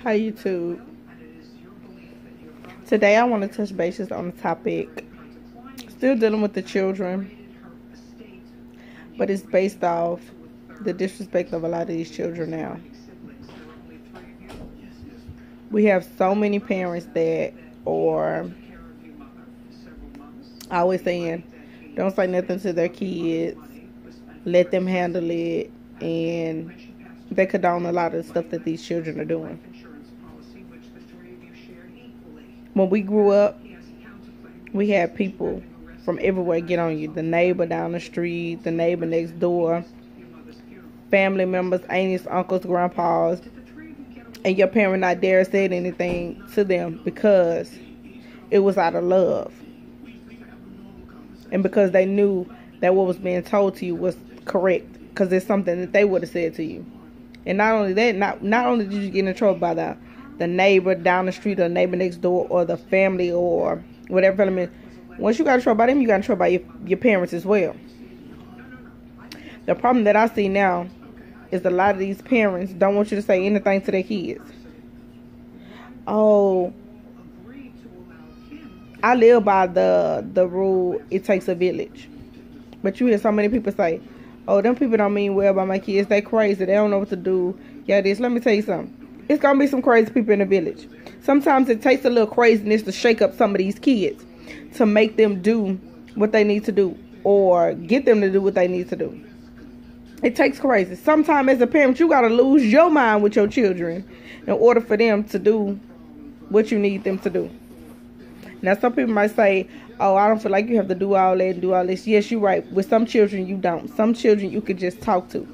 Hi YouTube. Today I want to touch bases on the topic, still dealing with the children, but it's based off the disrespect of a lot of these children now. We have so many parents that are always saying, don't say nothing to their kids, let them handle it, and they condone a lot of the stuff that these children are doing. When we grew up, we had people from everywhere get on you. The neighbor down the street, the neighbor next door, family members, aunts, uncles, grandpas, and your parent not dare said anything to them because it was out of love. And because they knew that what was being told to you was correct, because it's something that they would have said to you. And not only that, not only did you get in trouble by the neighbor down the street or the neighbor next door or the family or whatever element, once you got in trouble by them, you got in trouble by your parents as well. The problem that I see now is a lot of these parents don't want you to say anything to their kids. Oh, I live by the rule, it takes a village. But you hear so many people say, oh, them people don't mean well by my kids. They crazy. They don't know what to do. Yeah, this. Let me tell you something. It's going to be some crazy people in the village. Sometimes it takes a little craziness to shake up some of these kids to make them do what they need to do or get them to do what they need to do. It takes crazy. Sometimes as a parent, you got to lose your mind with your children in order for them to do what you need them to do. Now, some people might say, oh, I don't feel like you have to do all that and do all this. Yes, you're right. With some children, you don't. Some children you can just talk to.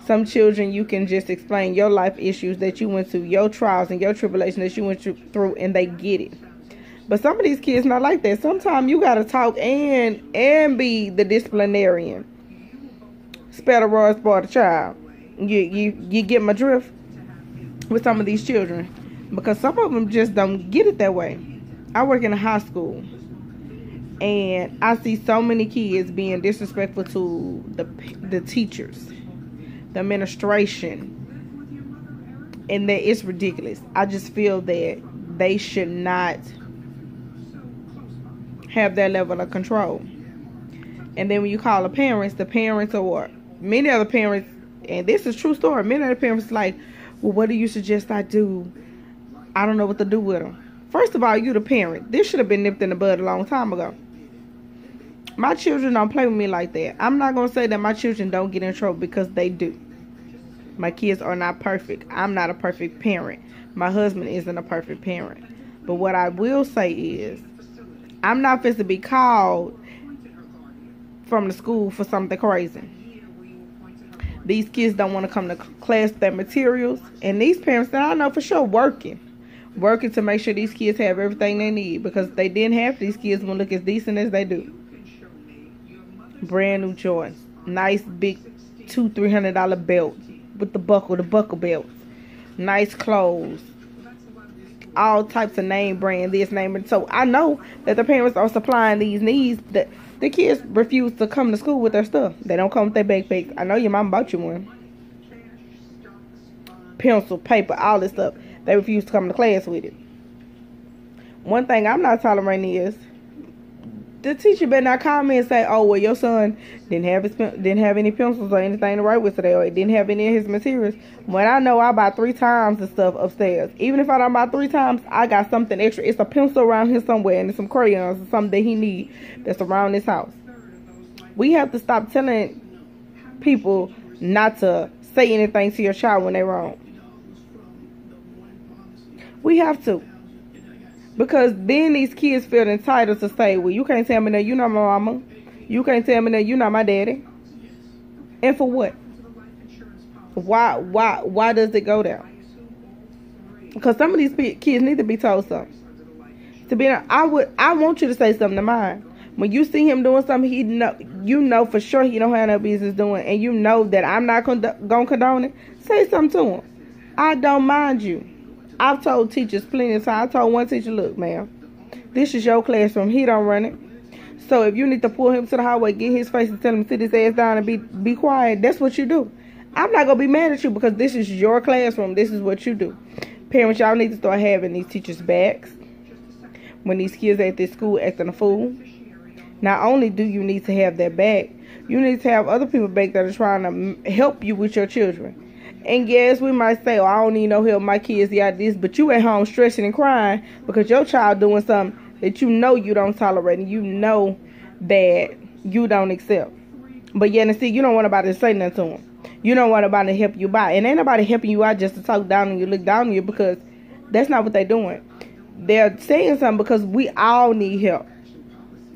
Some children you can just explain your life issues that you went through, your trials and your tribulations that you went through, and they get it. But some of these kids not like that. Sometimes you got to talk and be the disciplinarian. Spare the rod, spoil the child. You get my drift with some of these children. Because some of them just don't get it that way. I work in a high school. And I see so many kids being disrespectful to the teachers, the administration, and that it's ridiculous. I just feel that they should not have that level of control. And then when you call the parents or many other parents, and this is a true story, many other parents like, well, what do you suggest I do? I don't know what to do with them. First of all, you the parent. This should have been nipped in the bud a long time ago. My children don't play with me like that. I'm not going to say that my children don't get in trouble, because they do. My kids are not perfect. I'm not a perfect parent. My husband isn't a perfect parent. But what I will say is, I'm not fit to be called from the school for something crazy. These kids don't want to come to class with their materials. And these parents that I know for sure working to make sure these kids have everything they need, because they didn't have these kids won't look as decent as they do. Brand new Jordans, nice big $200-$300 belt with the buckle belts, nice clothes, all types of name brand, this name. And so I know that the parents are supplying these needs. That the kids refuse to come to school with their stuff. They don't come with their backpacks. I know your mom bought you one. Pencil, paper, all this stuff. They refuse to come to class with it. One thing I'm not tolerating is the teacher better not call me and say, oh, well, your son didn't have any pencils or anything to write with today, or he didn't have any of his materials. When I know I buy 3 times the stuff upstairs. Even if I don't buy 3 times, I got something extra. It's a pencil around here somewhere, and some crayons or something that he needs that's around this house. We have to stop telling people not to say anything to your child when they're wrong. We have to. Because then these kids feel entitled to say, well, you can't tell me that you're not my mama. You can't tell me that you're not my daddy. And for what? Why does it go there? Because some of these kids need to be told something. To be honest, I want you to say something to mine. When you see him doing something, you know for sure he don't have no business doing, and you know that I'm not going to condone it, say something to him. I don't mind you. I've told teachers plenty of times. I told one teacher, look, ma'am, this is your classroom. He don't run it. So if you need to pull him to the hallway, get his face and tell him to sit his ass down and be quiet, that's what you do. I'm not going to be mad at you, because this is your classroom. This is what you do. Parents, y'all need to start having these teachers' backs when these kids at this school acting a fool. Not only do you need to have their back, you need to have other people back that are trying to help you with your children. And yes, we might say, oh, I don't need no help, my kids got this, but you at home stressing and crying because your child doing something that you know you don't tolerate and you know that you don't accept. But yeah, and see, you don't want nobody to say nothing to them. You don't want nobody to help you out. And ain't nobody helping you out just to talk down on you, look down on you, because that's not what they're doing. They're saying something because we all need help.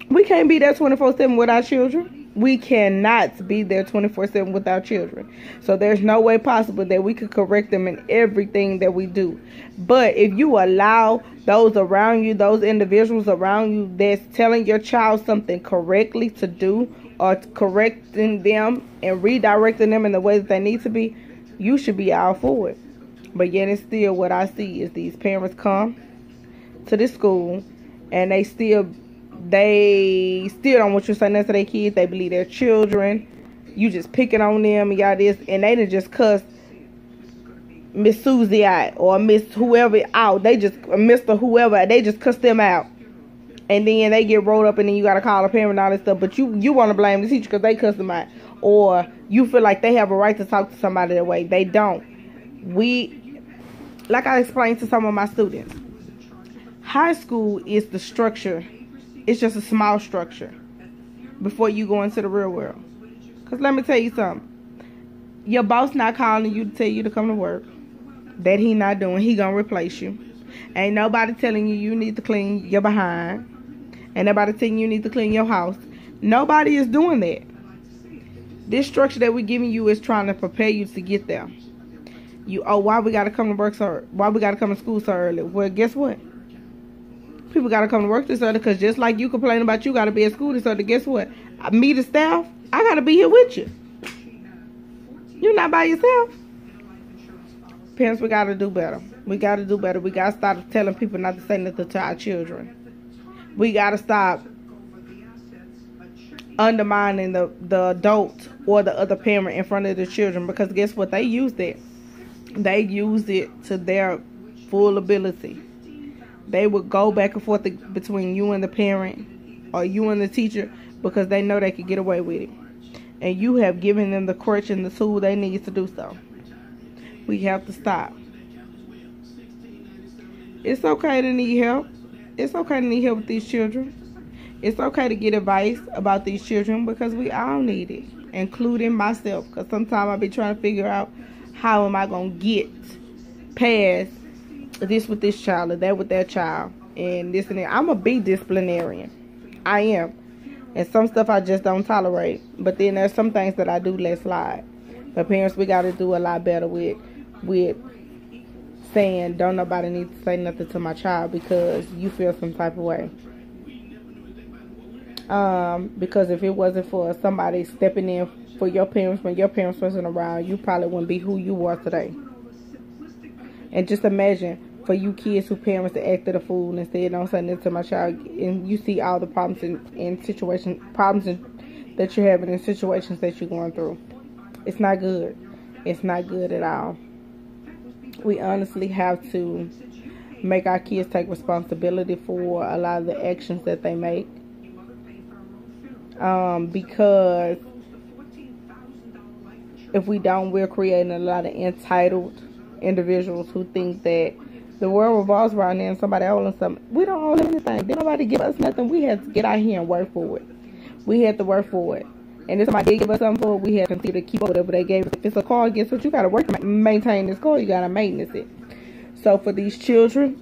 We can't be there 24/7 with our children. We cannot be there 24/7 with our children. So there's no way possible that we could correct them in everything that we do. But if you allow those around you, those individuals around you that's telling your child something correctly to do, or correcting them and redirecting them in the way that they need to be, you should be all for it. But yet and still, what I see is these parents come to this school and they still don't want you to say nothing to their kids. They believe their children. You just picking on them and y'all this, and they done just cuss Miss Susie out or Miss whoever out. They just Mr. whoever. They just cuss them out, and then they get rolled up, and then you gotta call a parent and all this stuff. But you want to blame the teacher because they cuss them out, or you feel like they have a right to talk to somebody that way. They don't. Like I explained to some of my students, high school is the structure. It's just a small structure before you go into the real world. Because let me tell you something. Your boss not calling you to tell you to come to work. That he not doing. He gonna replace you. Ain't nobody telling you need to clean your behind. Ain't nobody telling you need to clean your house. Nobody is doing that. This structure that we're giving you is trying to prepare you to get there. Why we gotta come to work so? Why we gotta come to school so early? Well, guess what? People got to come to work this early because just like you complain about you got to be at school this early, guess what? Me, the staff, I got to be here with you. You're not by yourself. Parents, we got to do better. We got to do better. We got to stop telling people not to say nothing to our children. We got to stop undermining the adult or the other parent in front of the children, because guess what? They use that. They use it to their full ability. They would go back and forth between you and the parent or you and the teacher because they know they could get away with it. And you have given them the crutch and the tool they need to do so. We have to stop. It's okay to need help. It's okay to need help with these children. It's okay to get advice about these children because we all need it, including myself. Because sometimes I be trying to figure out how am I going to get past this with this child or that with that child and this and that. I'm a big disciplinarian. I am. And some stuff I just don't tolerate. But then there's some things that I do let slide. But parents, we got to do a lot better with saying don't nobody need to say nothing to my child because you feel some type of way. Because if it wasn't for somebody stepping in for your parents when your parents wasn't around, you probably wouldn't be who you are today. And just imagine for you kids who parents that acted a fool and said don't say nothing to my child, and you see all the problems that you're having in situations that you're going through. It's not good. It's not good at all. We honestly have to make our kids take responsibility for a lot of the actions that they make. Because if we don't, we're creating a lot of entitled individuals who think that the world revolves around them and somebody owns something. We don't own anything. Did nobody give us nothing? We had to get out here and work for it. We had to work for it. And if somebody did give us something for it, we had to continue to keep up whatever they gave us. If it's a car, guess what? You got to work to maintain this car. You got to maintenance it. So for these children,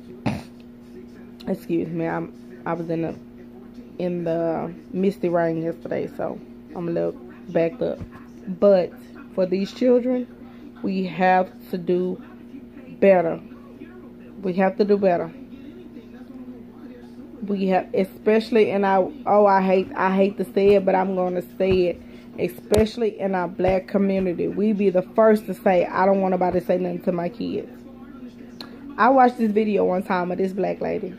excuse me, I was in the misty rain yesterday, so I'm a little backed up. But for these children, we have to do better. We have to do better. We have, especially in our, I hate to say it, but I'm going to say it, especially in our black community. We be the first to say, I don't want nobody to say nothing to my kids. I watched this video one time of this black lady.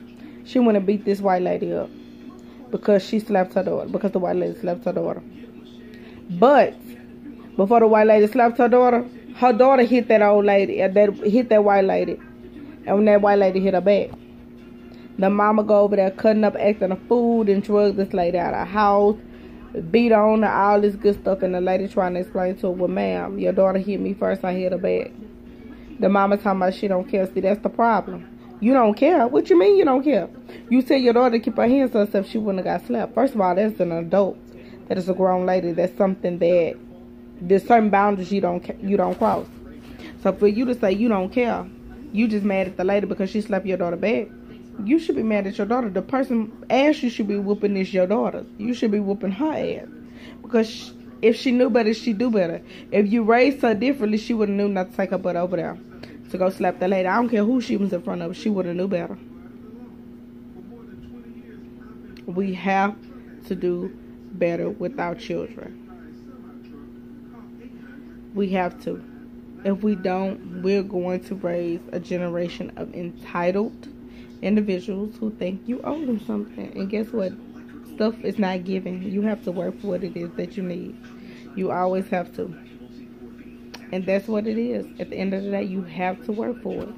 She went and beat this white lady up because she slapped her daughter, because the white lady slapped her daughter. But before the white lady slapped her daughter hit that old lady, hit that white lady. And when that white lady hit her back, the mama go over there cutting up, acting a fool, and drug this lady out of her house, beat on her, all this good stuff. And the lady trying to explain to her, well, ma'am, your daughter hit me first, I hit her back. The mama talking about she don't care. See, that's the problem. You don't care. What you mean you don't care? You tell your daughter to keep her hands to herself, she wouldn't have got slapped. First of all, that's an adult. That is a grown lady. That's something that there's certain boundaries you don't cross. So for you to say you don't care, you just mad at the lady because she slapped your daughter back. You should be mad at your daughter. The person ass you should be whooping is your daughter. You should be whooping her ass. Because if she knew better, she'd do better. If you raised her differently, she would have knew not to take her butt over there to go slap the lady. I don't care who she was in front of. She would have knew better. We have to do better with our children. We have to. If we don't, we're going to raise a generation of entitled individuals who think you owe them something. And guess what? Stuff is not given. You have to work for what it is that you need. You always have to. And that's what it is. At the end of the day, you have to work for it.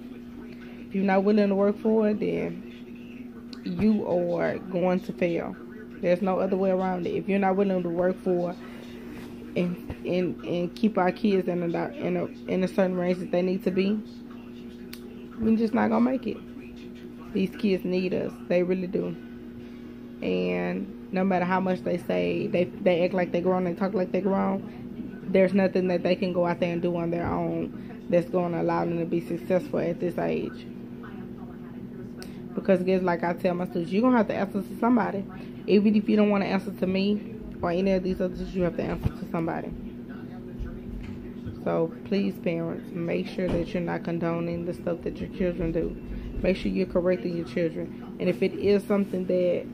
If you're not willing to work for it, then you are going to fail. There's no other way around it. If you're not willing to work for and keep our kids in a certain range that they need to be, we're just not gonna make it. These kids need us. They really do. And no matter how much they say, they act like they're grown, they talk like they're grown, there's nothing that they can go out there and do on their own that's going to allow them to be successful at this age. Because guess, like I tell my students, you're going to have to answer to somebody. Even if you don't want to answer to me or any of these others, you have to answer to somebody. So please, parents, make sure that you're not condoning the stuff that your children do. Make sure you're correcting your children. And if it is something that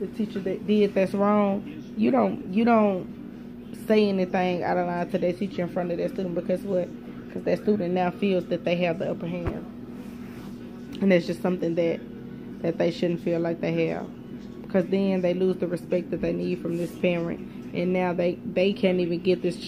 the teacher that did that's wrong, you don't say anything out of line to that teacher in front of that student. Because what? Because that student now feels that they have the upper hand. And that's just something that they shouldn't feel like they have. Because then they lose the respect that they need from this parent. And now they can't even get this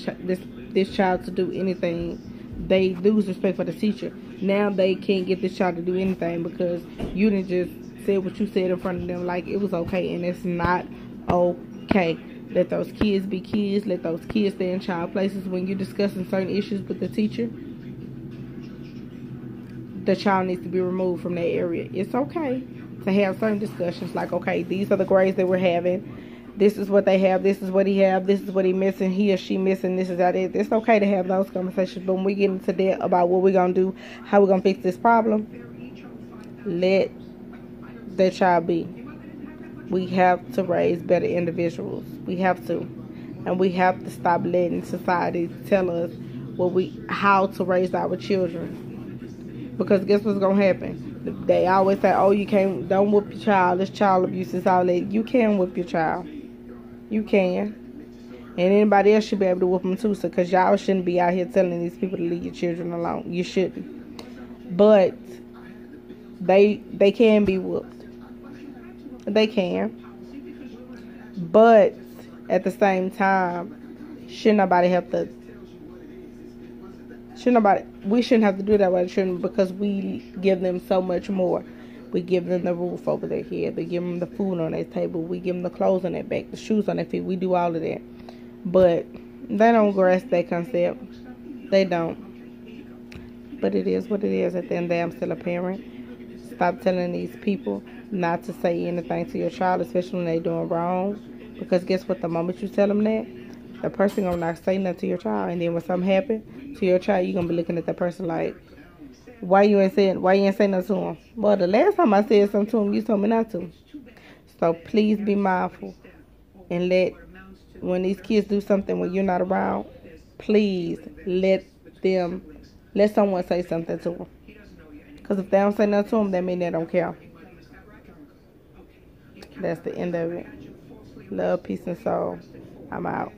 child to do anything. They lose respect for the teacher. Now they can't get this child to do anything because you didn't just say what you said in front of them like it was okay. And it's not okay. Let those kids be kids. Let those kids stay in child places. When you're discussing certain issues with the teacher, the child needs to be removed from that area. It's okay to have certain discussions like, okay, these are the grades that we're having. This is what they have. This is what he have. This is what he missing. He or she missing. This is that. It's okay to have those conversations. But when we get into that about what we're going to do, how we're going to fix this problem, let that child be. We have to raise better individuals. We have to. And we have to stop letting society tell us how to raise our children. Because guess what's going to happen? They always say, oh, don't whoop your child. It's child abuse. It's all that. You can whoop your child. You can. And anybody else should be able to whoop them too. So, because y'all shouldn't be out here telling these people to leave your children alone. You shouldn't. But they can be whooped. They can. But at the same time, we shouldn't have to do that with children because we give them so much more. We give them the roof over their head. We give them the food on their table. We give them the clothes on their back, the shoes on their feet. We do all of that. But they don't grasp that concept. They don't. But it is what it is. At the end of the day, I'm still a parent. Stop telling these people not to say anything to your child, especially when they're doing wrong. Because guess what? The moment you tell them that, the person gonna not say nothing to your child. And then when something happens to your child, you're gonna be looking at that person like, why you ain't saying nothing to him? Well, the last time I said something to him, you told me not to. So please be mindful and when these kids do something when you're not around, please let someone say something to them. Because if they don't say nothing to them, that means they don't care. That's the end of it. Love, peace, and soul. I'm out.